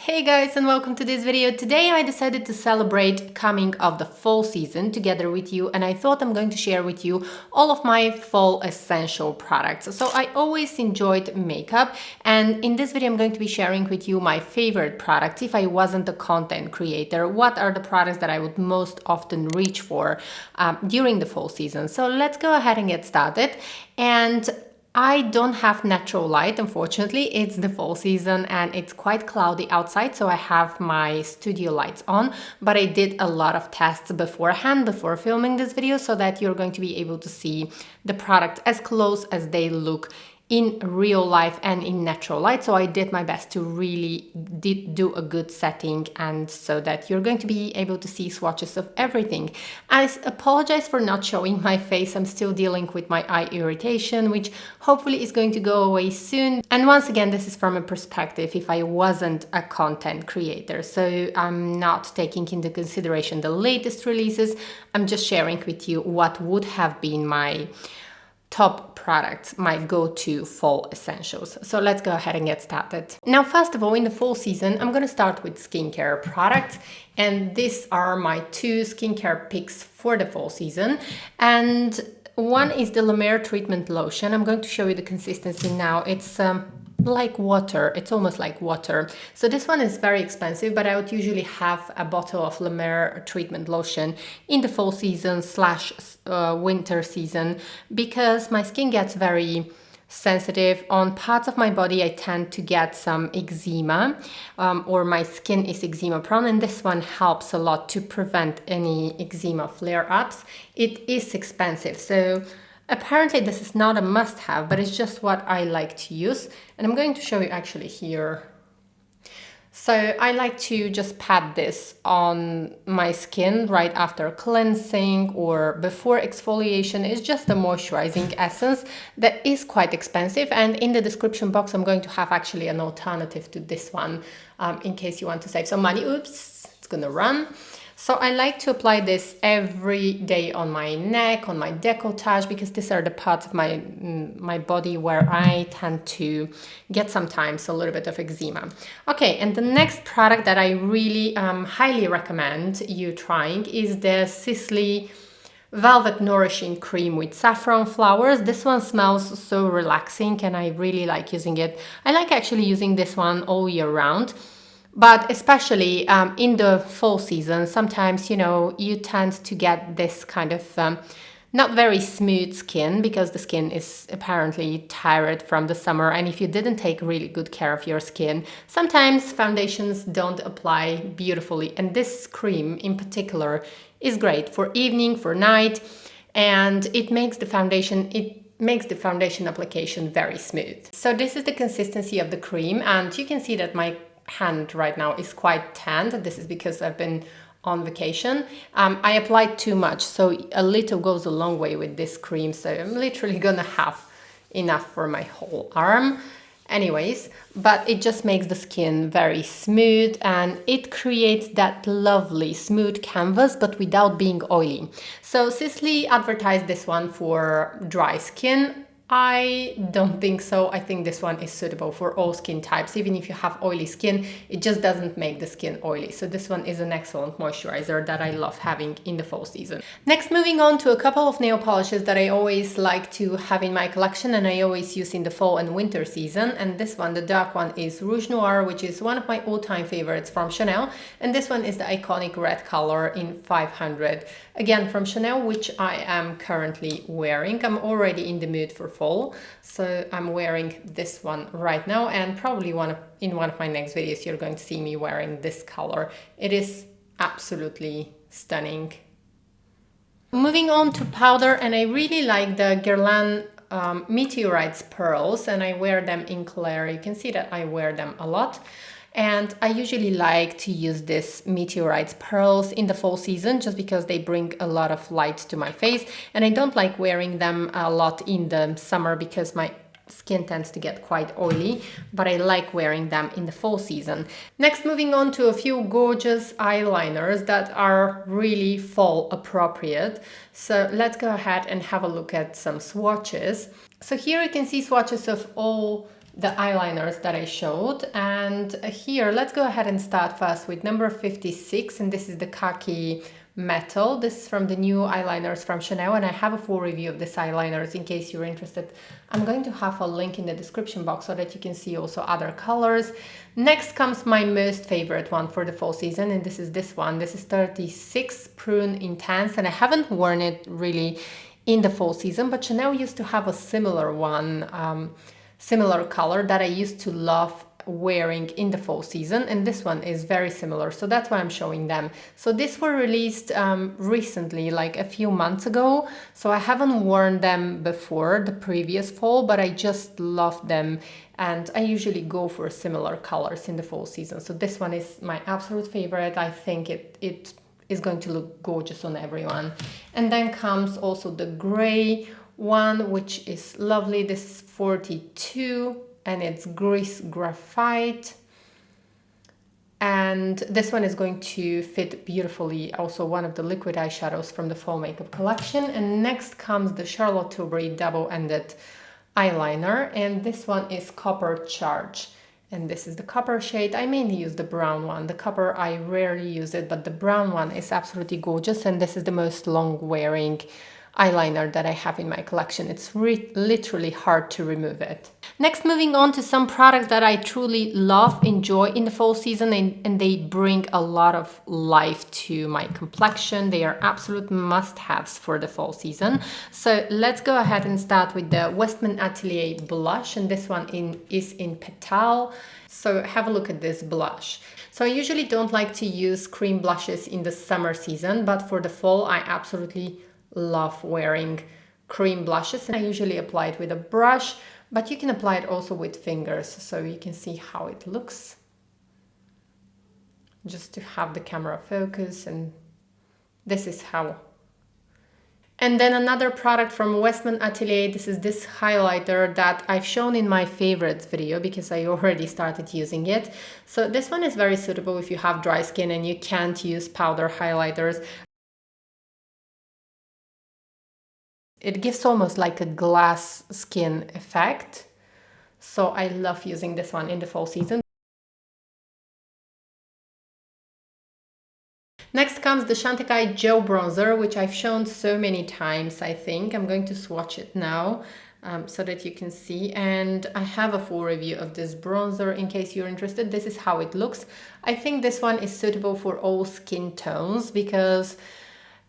Hey guys, and welcome to this video. Today I decided to celebrate coming of the fall season together with you, and I thought I'm going to share with you all of my fall essential products. So I always enjoyed makeup, and in this video I'm going to be sharing with you my favorite products. If I wasn't a content creator, what are the products that I would most often reach for during the fall season? So let's go ahead and get started. And I don't have natural light, unfortunately. It's the fall season and it's quite cloudy outside, so I have my studio lights on, but I did a lot of tests beforehand, before filming this video, so that you're going to be able to see the product as close as they look in real life and in natural light. So I did my best to really do a good setting, and so that you're going to be able to see swatches of everything. I apologize for not showing my face. I'm still dealing with my eye irritation, which hopefully is going to go away soon. And once again, this is from a perspective if I wasn't a content creator. So I'm not taking into consideration the latest releases. I'm just sharing with you what would have been my top products, my go-to fall essentials. So let's go ahead and get started. Now, first of all, in the fall season, I'm going to start with skincare products. And these are my two skincare picks for the fall season. And one is the La Mer Treatment Lotion. I'm going to show you the consistency now. It's like water. It's almost like water. So this one is very expensive, but I would usually have a bottle of La Mer treatment lotion in the fall season / winter season, because my skin gets very sensitive. On parts of my body I tend to get some eczema, or my skin is eczema prone, and this one helps a lot to prevent any eczema flare-ups. It is expensive, so apparently this is not a must-have, but it's just what I like to use. And I'm going to show you actually here. So I like to just pat this on my skin right after cleansing or before exfoliation. It's just a moisturizing essence that is quite expensive. And in the description box, I'm going to have actually an alternative to this one in case you want to save some money. Oops, it's gonna run. So I like to apply this every day on my neck, on my décolletage, because these are the parts of my body where I tend to get sometimes a little bit of eczema. Okay, and the next product that I really highly recommend you trying is the Sisley Velvet Nourishing Cream with saffron flowers. This one smells so relaxing and I really like using it. I like actually using this one all year round. But especially in the fall season, sometimes, you tend to get this kind of not very smooth skin, because the skin is apparently tired from the summer. And if you didn't take really good care of your skin, sometimes foundations don't apply beautifully. And this cream in particular is great for evening, for night, and it makes the foundation application very smooth. So this is the consistency of the cream, and you can see that my hand right now is quite tanned. This is because I've been on vacation. I applied too much, so a little goes a long way with this cream. So I'm literally gonna have enough for my whole arm. Anyways, but it just makes the skin very smooth and it creates that lovely smooth canvas, but without being oily. So Sisley advertised this one for dry skin. I don't think so. I think this one is suitable for all skin types. Even if you have oily skin, it just doesn't make the skin oily. So this one is an excellent moisturizer that I love having in the fall season. Next, moving on to a couple of nail polishes that I always like to have in my collection and I always use in the fall and winter season. And this one, the dark one, is Rouge Noir, which is one of my all-time favorites from Chanel. And this one is the iconic red color in 500. Again, from Chanel, which I am currently wearing. I'm already in the mood for fall, so I'm wearing this one right now, and probably in one of my next videos you're going to see me wearing this color. It is absolutely stunning. Moving on to powder, and I really like the Guerlain Météorites pearls, and I wear them in Claire. You can see that I wear them a lot. And I usually like to use this Météorites pearls in the fall season just because they bring a lot of light to my face. And I don't like wearing them a lot in the summer because my skin tends to get quite oily, but I like wearing them in the fall season. Next, moving on to a few gorgeous eyeliners that are really fall appropriate. So let's go ahead and have a look at some swatches. So here you can see swatches of all the eyeliners that I showed. And here, let's go ahead and start first with number 56, and this is the Khaki Metal. This is from the new eyeliners from Chanel, and I have a full review of this eyeliners in case you're interested. I'm going to have a link in the description box so that you can see also other colors. Next comes my most favorite one for the fall season, and this is this one. This is 36 Prune Intense, and I haven't worn it really in the fall season, but Chanel used to have a similar one, similar color that I used to love wearing in the fall season, and this one is very similar, so that's why I'm showing them. So these were released recently, like a few months ago, so I haven't worn them before the previous fall, but I just love them, and I usually go for similar colors in the fall season. So this one is my absolute favorite. I think it is going to look gorgeous on everyone. And then comes also the gray one, which is lovely. This is 42, and it's grease graphite, and this one is going to fit beautifully, also one of the liquid eyeshadows from the fall makeup collection. And next comes the Charlotte Tilbury double-ended eyeliner, and this one is Copper Charge, and this is the copper shade. I mainly use the brown one. The copper I rarely use it, but the brown one is absolutely gorgeous, and this is the most long wearing eyeliner that I have in my collection. It's literally hard to remove it. Next, moving on to some products that I truly love, enjoy in the fall season, and they bring a lot of life to my complexion. They are absolute must-haves for the fall season. So let's go ahead and start with the Westman Atelier blush, and this one is in Petale. So have a look at this blush. So I usually don't like to use cream blushes in the summer season, but for the fall I absolutely love wearing cream blushes, and I usually apply it with a brush, but you can apply it also with fingers, so you can see how it looks, just to have the camera focus. And this is how. And then another product from Westman Atelier, this is this highlighter that I've shown in my favorites video because I already started using it. So this one is very suitable if you have dry skin and you can't use powder highlighters. It gives almost like a glass skin effect. So I love using this one in the fall season. Next comes the Chantecaille Gel Bronzer, which I've shown so many times, I think. I'm going to swatch it now so that you can see. And I have a full review of this bronzer in case you're interested. This is how it looks. I think this one is suitable for all skin tones because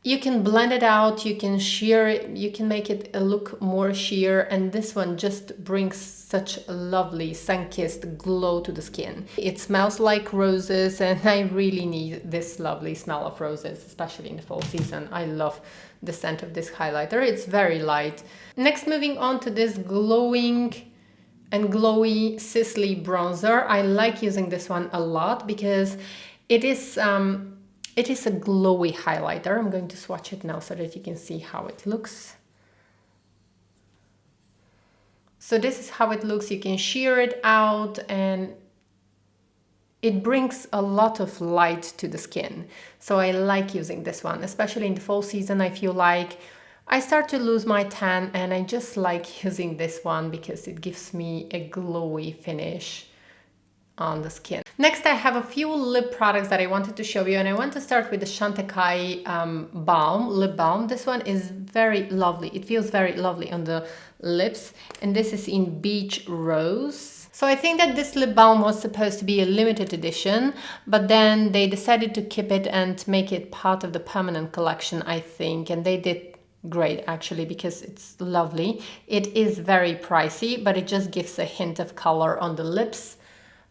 you can blend it out, you can sheer it, you can make it look more sheer, and this one just brings such a lovely sun-kissed glow to the skin. It smells like roses, and I really need this lovely smell of roses, especially in the fall season. I love the scent of this highlighter. It's very light. Next, moving on to this glowing and glowy Sisley bronzer. I like using this one a lot because it is a glowy highlighter. I'm going to swatch it now so that you can see how it looks. So this is how it looks. You can sheer it out and it brings a lot of light to the skin. So I like using this one, especially in the fall season. I feel like I start to lose my tan and I just like using this one because it gives me a glowy finish on the skin. Next, I have a few lip products that I wanted to show you, and I want to start with the Chantecaille lip balm. This one is very lovely. It feels very lovely on the lips, and this is in Beach Rose. So I think that this lip balm was supposed to be a limited edition, but then they decided to keep it and make it part of the permanent collection, I think, and they did great actually because it's lovely. It is very pricey, but it just gives a hint of color on the lips.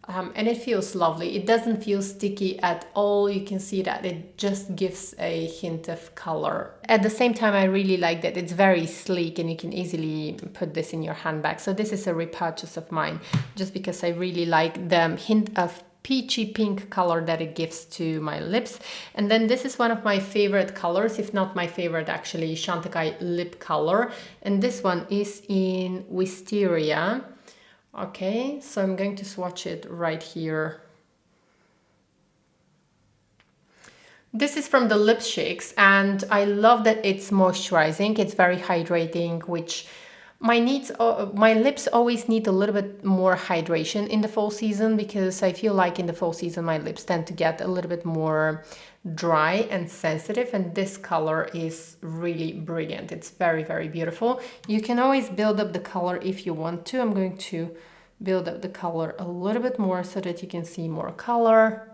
And it feels lovely. It doesn't feel sticky at all. You can see that it just gives a hint of color. At the same time, I really like that it's very sleek and you can easily put this in your handbag. So this is a repurchase of mine just because I really like the hint of peachy pink color that it gives to my lips. And then this is one of my favorite colors, if not my favorite actually, Chantecaille lip color. And this one is in Wisteria. Okay, so I'm going to swatch it right here. This is from the Lip Shakes, and I love that it's moisturizing. It's very hydrating, which My lips always need a little bit more hydration in the fall season, because I feel like in the fall season my lips tend to get a little bit more dry and sensitive, and this color is really brilliant. It's very, very beautiful. You can always build up the color if you want to. I'm going to build up the color a little bit more so that you can see more color,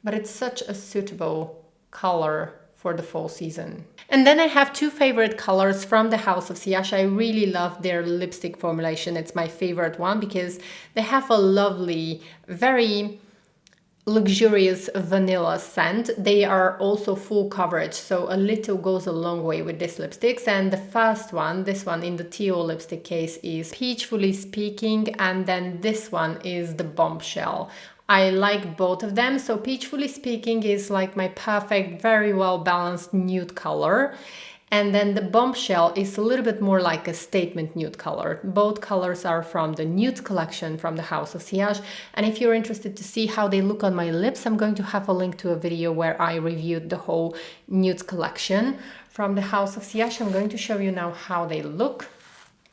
but it's such a suitable color for the fall season. And then I have two favorite colors from the House of Sillage. I really love their lipstick formulation. It's my favorite one because they have a lovely, very luxurious vanilla scent. They are also full coverage, so a little goes a long way with these lipsticks. And the first one, this one in the teal lipstick case, is Peachfully Speaking, and then this one is the Bombshell. I like both of them. So Peachfully Speaking is like my perfect, very well balanced nude color. And then the Bombshell is a little bit more like a statement nude color. Both colors are from the nude collection from the House of Sillage. And if you're interested to see how they look on my lips, I'm going to have a link to a video where I reviewed the whole nude collection from the House of Sillage. I'm going to show you now how they look.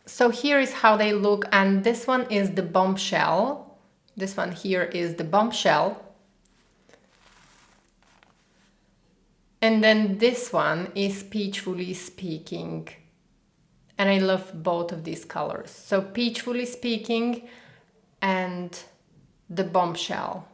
So here is how they look, and this one is the Bombshell. This one here is the Bombshell. And then this one is Peachfully Speaking. And I love both of these colors. So Peachfully Speaking and the Bombshell.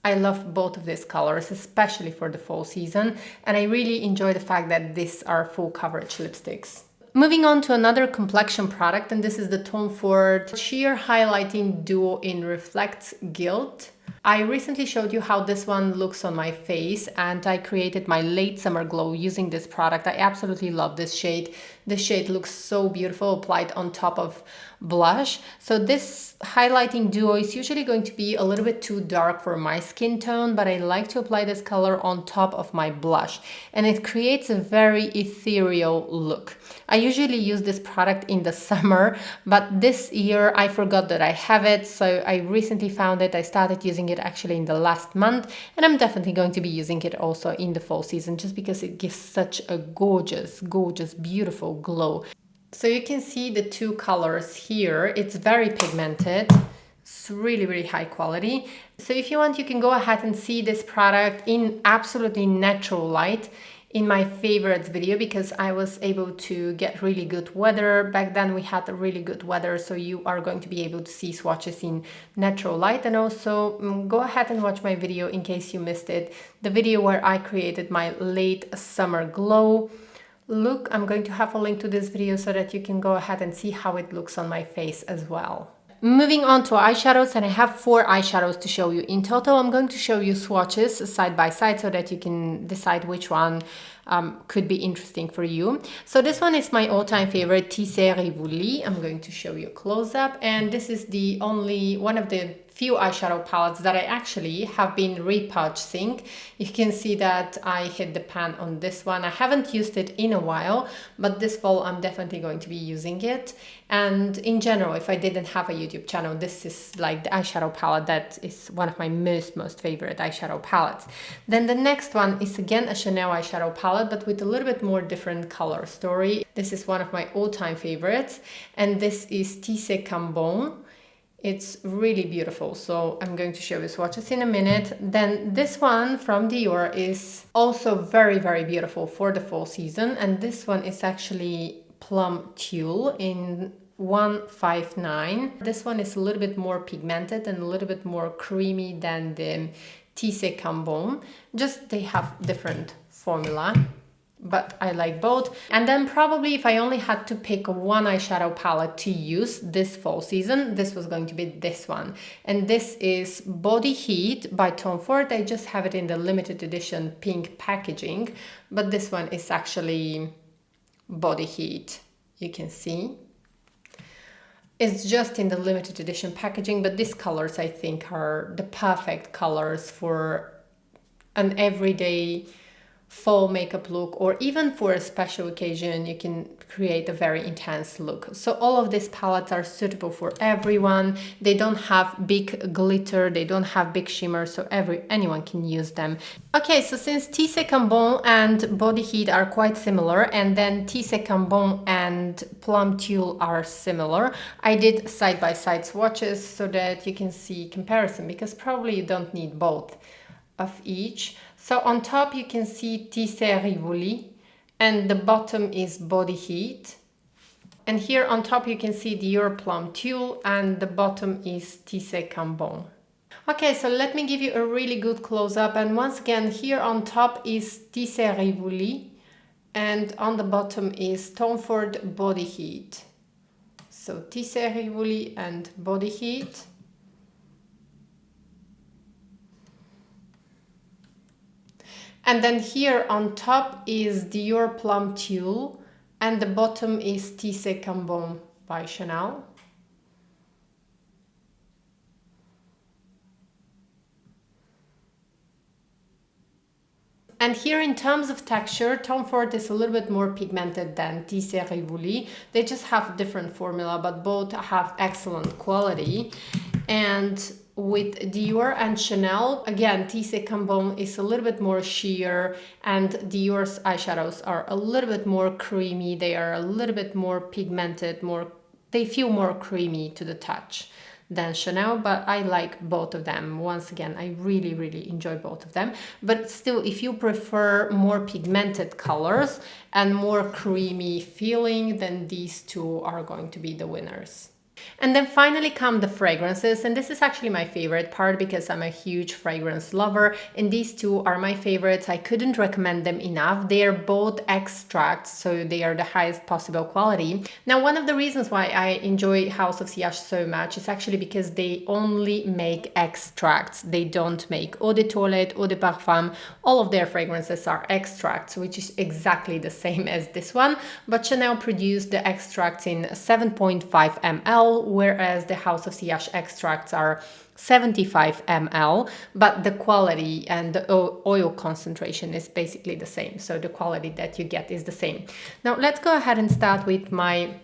I love both of these colors, especially for the fall season. And I really enjoy the fact that these are full coverage lipsticks. Moving on to another complexion product, and this is the Tom Ford Sheer Highlighting Duo in Reflects Gilt. I recently showed you how this one looks on my face, and I created my late summer glow using this product. I absolutely love this shade. This shade looks so beautiful applied on top of blush. So this highlighting duo is usually going to be a little bit too dark for my skin tone, but I like to apply this color on top of my blush, and it creates a very ethereal look. I usually use this product in the summer, but this year I forgot that I have it, so I recently found it. I started using it actually in the last month, and I'm definitely going to be using it also in the fall season, just because it gives such a gorgeous, gorgeous, beautiful glow. So you can see the two colors here. It's very pigmented. It's really, really high quality. So if you want, you can go ahead and see this product in absolutely natural light in my favorites video, because I was able to get really good weather. Back then we had a really good weather, so you are going to be able to see swatches in natural light. And also go ahead and watch my video in case you missed it, the video where I created my late summer glow look. I'm going to have a link to this video so that you can go ahead and see how it looks on my face as well. Moving on to eyeshadows, and I have 4 eyeshadows to show you in total. I'm going to show you swatches side by side so that you can decide which one could be interesting for you. So this one is my all-time favorite, Tissé Rivoli. I'm going to show you a close-up, and this is the only one of the few eyeshadow palettes that I actually have been repurchasing. You can see that I hit the pan on this one. I haven't used it in a while, but this fall I'm definitely going to be using it. And in general, if I didn't have a YouTube channel, this is like the eyeshadow palette that is one of my most favorite eyeshadow palettes. Then the next one is again a Chanel eyeshadow palette, but with a little bit more different color story. This is one of my all-time favorites, and this is Tissé Cambon. It's really beautiful, so I'm going to show you swatches in a minute. Then this one from Dior is also very, very beautiful for the fall season, and this one is actually Plum Tulle in 159. This one is a little bit more pigmented and a little bit more creamy than the Tissé Cambon. Just they have different formula, but I like both. And then probably if I only had to pick one eyeshadow palette to use this fall season, this was going to be this one. And this is Body Heat by Tom Ford. I just have it in the limited edition pink packaging, but this one is actually Body Heat. You can see it's just in the limited edition packaging, but these colors I think are the perfect colors for an everyday fall makeup look, or even for a special occasion, you can create a very intense look. So all of these palettes are suitable for everyone. They don't have big glitter, they don't have big shimmer, so anyone can use them. Okay, so since Tissé Cambon and Body Heat are quite similar, and then Tissé Cambon and Plum Tulle are similar, I did side-by-side swatches so that you can see comparison, because probably you don't need both of each. So on top you can see Tissé Rivoli, and the bottom is Body Heat. And here on top you can see Dior Plum Tulle, and the bottom is Tissé Cambon. Okay, so let me give you a really good close-up, and once again here on top is Tissé Rivoli, and on the bottom is Tom Ford Body Heat. So Tissé Rivoli and Body Heat. And then here on top is Dior Plum Tulle, and the bottom is Tissé Cambon by Chanel. And here in terms of texture, Tom Ford is a little bit more pigmented than Tissé Rivoli. They just have different formula, but both have excellent quality. And with Dior and Chanel, again, Tissé Cambon is a little bit more sheer, and Dior's eyeshadows are a little bit more creamy. They are a little bit more pigmented, they feel more creamy to the touch than Chanel, but I like both of them. Once again, I really, really enjoy both of them. But still, if you prefer more pigmented colors and more creamy feeling, then these two are going to be the winners. And then finally come the fragrances, and this is actually my favorite part because I'm a huge fragrance lover, and these two are my favorites. I couldn't recommend them enough. They are both extracts, so they are the highest possible quality. Now, one of the reasons why I enjoy House of Sillage so much is actually because they only make extracts. They don't make eau de toilette, eau de parfum. All of their fragrances are extracts, which is exactly the same as this one, but Chanel produced the extracts in 7.5 ml, whereas the House of Sillage extracts are 75 ml, but the quality and the oil concentration is basically the same. So the quality that you get is the same. Now let's go ahead and start with my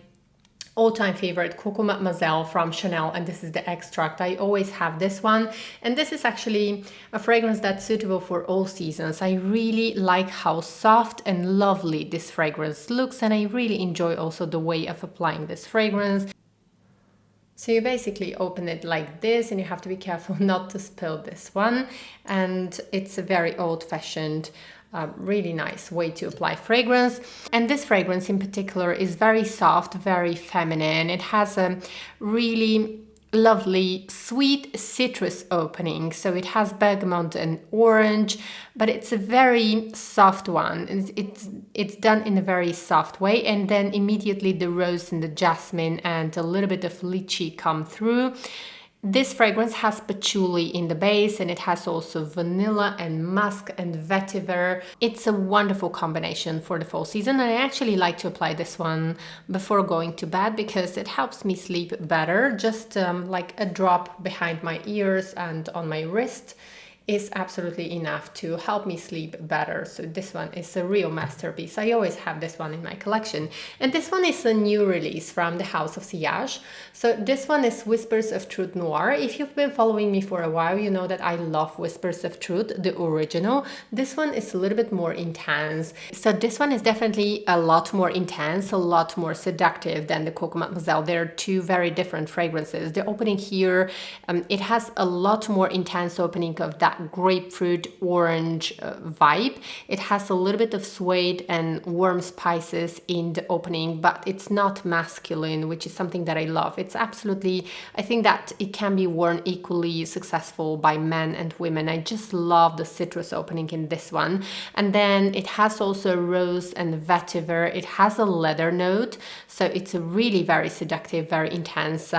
all-time favorite, Coco Mademoiselle from Chanel, and this is the extract. I always have this one, and this is actually a fragrance that's suitable for all seasons. I really like how soft and lovely this fragrance looks, and I really enjoy also the way of applying this fragrance. So you basically open it like this, and you have to be careful not to spill this one. And it's a very old-fashioned, really nice way to apply fragrance. And this fragrance in particular is very soft, very feminine. It has a really lovely sweet citrus opening, so it has bergamot and orange, but it's a very soft one. It's done in a very soft way, and then immediately the rose and the jasmine and a little bit of lychee come through. This fragrance has patchouli in the base, and it has also vanilla and musk and vetiver. It's a wonderful combination for the fall season, and I actually like to apply this one before going to bed because it helps me sleep better. Just like a drop behind my ears and on my wrist is absolutely enough to help me sleep better. So this one is a real masterpiece. I always have this one in my collection. And this one is a new release from the House of Sillage. So this one is Whispers of Truth Noir. If you've been following me for a while, you know that I love Whispers of Truth, the original. This one is a little bit more intense. So this one is definitely a lot more intense, a lot more seductive than the Coco Mademoiselle. They're two very different fragrances. The opening here, it has a lot more intense opening of that grapefruit orange vibe. It has a little bit of suede and warm spices in the opening, but it's not masculine, which is something that I love. It's absolutely, I think that it can be worn equally successful by men and women. I just love the citrus opening in this one. And then it has also rose and vetiver. It has a leather note, so it's a really very seductive, very intense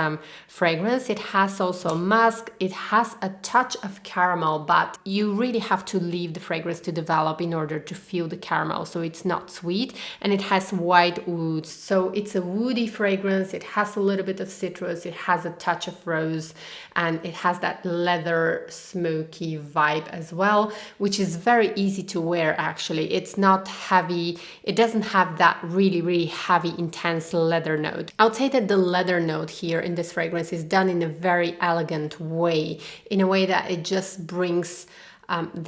fragrance. It has also musk. It has a touch of caramel, but you really have to leave the fragrance to develop in order to feel the caramel. So it's not sweet, and it has white woods. So it's a woody fragrance. It has a little bit of citrus. It has a touch of rose, and it has that leather smoky vibe as well, which is very easy to wear actually. It's not heavy. It doesn't have that really heavy, intense leather note. I would say that the leather note here in this fragrance is done in a very elegant way, in a way that it just brings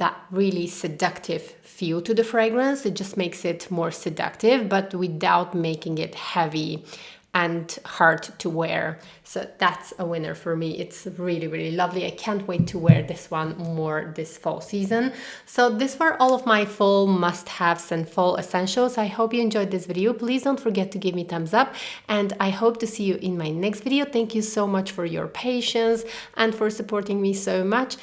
that really seductive feel to the fragrance. It just makes it more seductive, but without making it heavy and hard to wear. So that's a winner for me. It's really lovely. I can't wait to wear this one more this fall season. So these were all of my fall must-haves and fall essentials. I hope you enjoyed this video. Please don't forget to give me thumbs up, and I hope to see you in my next video. Thank you so much for your patience and for supporting me so much,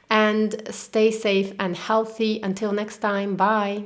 and stay safe and healthy. Until next time, bye.